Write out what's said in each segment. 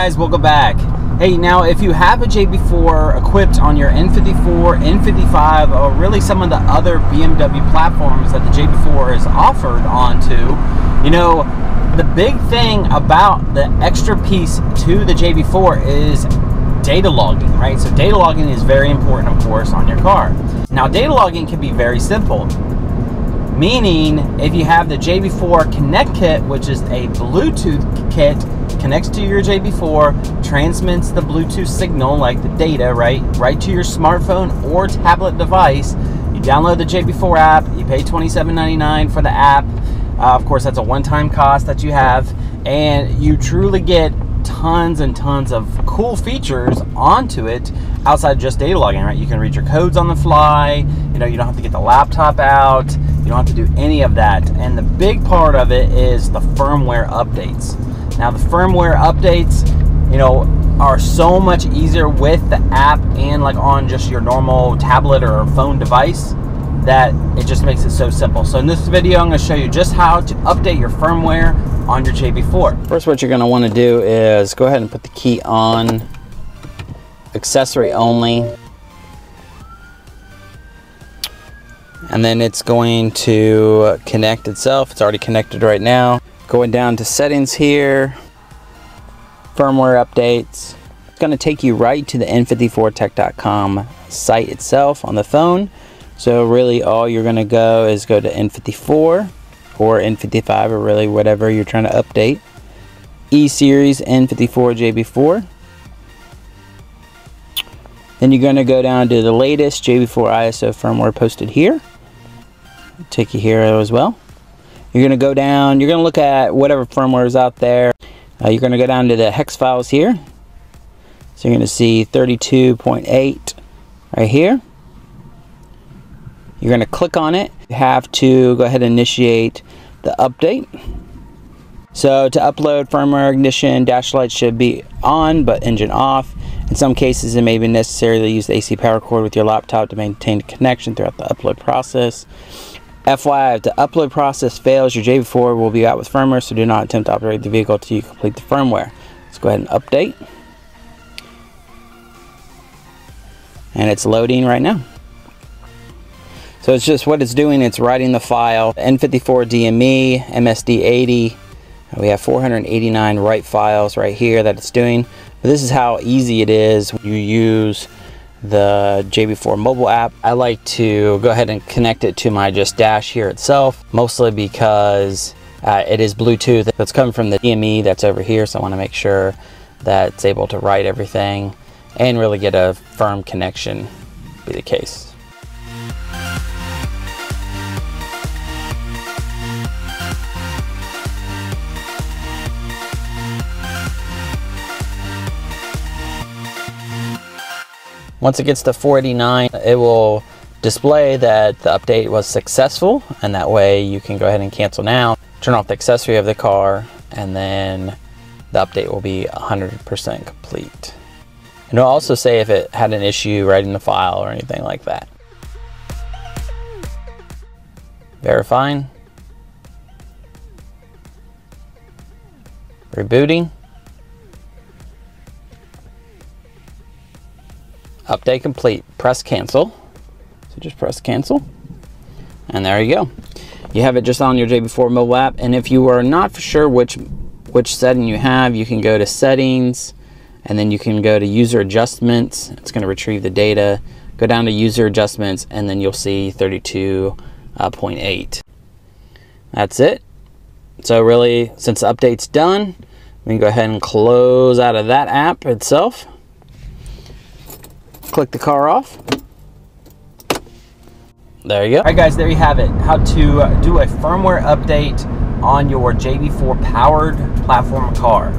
guys, welcome back. Hey, now if you have a JB4 equipped on your N54, N55, or really some of the other BMW platforms that the JB4 is offered onto, you know, the big thing about the extra piece to the JB4 is data logging, right? So data logging is very important, of course, on your car. Now, data logging can be very simple. Meaning, if you have the JB4 Connect Kit, which is a Bluetooth kit, connects to your JB4, transmits the Bluetooth signal, like the data, right to your smartphone or tablet device. You download the JB4 app, you pay $27.99 for the app. Of course, that's a one-time cost that you have, and you truly get tons and tons of cool features onto it outside just data logging, right? You can read your codes on the fly. You know, you don't have to get the laptop out. You don't have to do any of that. And the big part of it is the firmware updates. Now, the firmware updates, you know, are so much easier with the app and like on just your normal tablet or phone device that it just makes it so simple. So in this video, I'm going to show you just how to update your firmware on your JB4. First, what you're going to want to do is go ahead and put the key on accessory only, and then it's going to connect itself. It's already connected right now. Going down to settings here, firmware updates. It's going to take you right to the n54tech.com site itself on the phone. So really all you're going to go is go to N54 or N55, or really whatever you're trying to update. E-Series N54 JB4. Then you're going to go down to the latest JB4 ISO firmware posted here. Take you here as well. You're going to go down, you're going to look at whatever firmware is out there. You're going to go down to the hex files here. So you're going to see 32.8 right here. You're going to click on it. You have to go ahead and initiate the update. So to upload firmware, ignition, dash light should be on, but engine off. In some cases, it may be necessary to use the AC power cord with your laptop to maintain a connection throughout the upload process. FYI, if the upload process fails, your JB4 will be out with firmware, so do not attempt to operate the vehicle until you complete the firmware. Let's go ahead and update. And it's loading right now. So it's just what it's doing, it's writing the file, N54 DME, MSD80. We have 489 write files right here that it's doing. But this is how easy it is when you use the JB4 mobile app. I like to go ahead and connect it to my just dash here itself, mostly because it is Bluetooth. It's coming from the DME that's over here, so I want to make sure that it's able to write everything and really get a firm connection, be the case. Once it gets to 489, it will display that the update was successful, and that way you can go ahead and cancel now, turn off the accessory of the car, and then the update will be 100% complete. And it'll also say if it had an issue writing the file or anything like that. Verifying. Rebooting. Update complete. Press cancel. So just press cancel. And there you go. You have it just on your JB4 mobile app. And if you are not for sure which setting you have, you can go to settings, and then you can go to user adjustments. It's going to retrieve the data. Go down to user adjustments, and then you'll see 32.8. That's it. So really, since the update's done, we can go ahead and close out of that app itself. Click the car off. There you go. All right, guys, there you have it. How to do a firmware update on your JB4 powered platform car.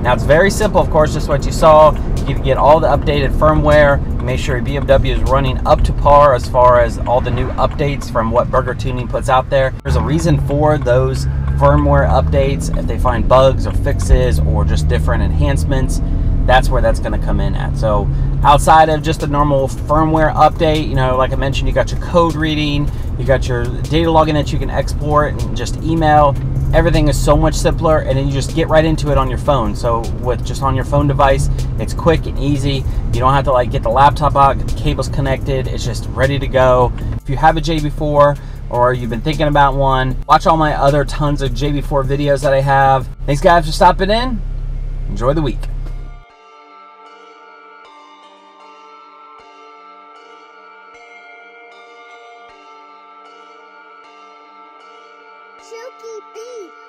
Now, it's very simple, of course, just what you saw. You can get all the updated firmware. Make sure your BMW is running up to par as far as all the new updates from what Burger Tuning puts out there. There's a reason for those firmware updates. If they find bugs or fixes or just different enhancements, that's where that's going to come in at. So outside of just a normal firmware update, you know, like I mentioned, you got your code reading, you got your data logging that you can export and just email. everything is so much simpler, and then you just get right into it on your phone. So with just on your phone device, it's quick and easy. You don't have to like get the laptop out, get the cables connected. It's just ready to go. If you have a JB4 or you've been thinking about one, watch all my other tons of JB4 videos that I have. Thanks guys for stopping in. Enjoy the week. Chuki beat.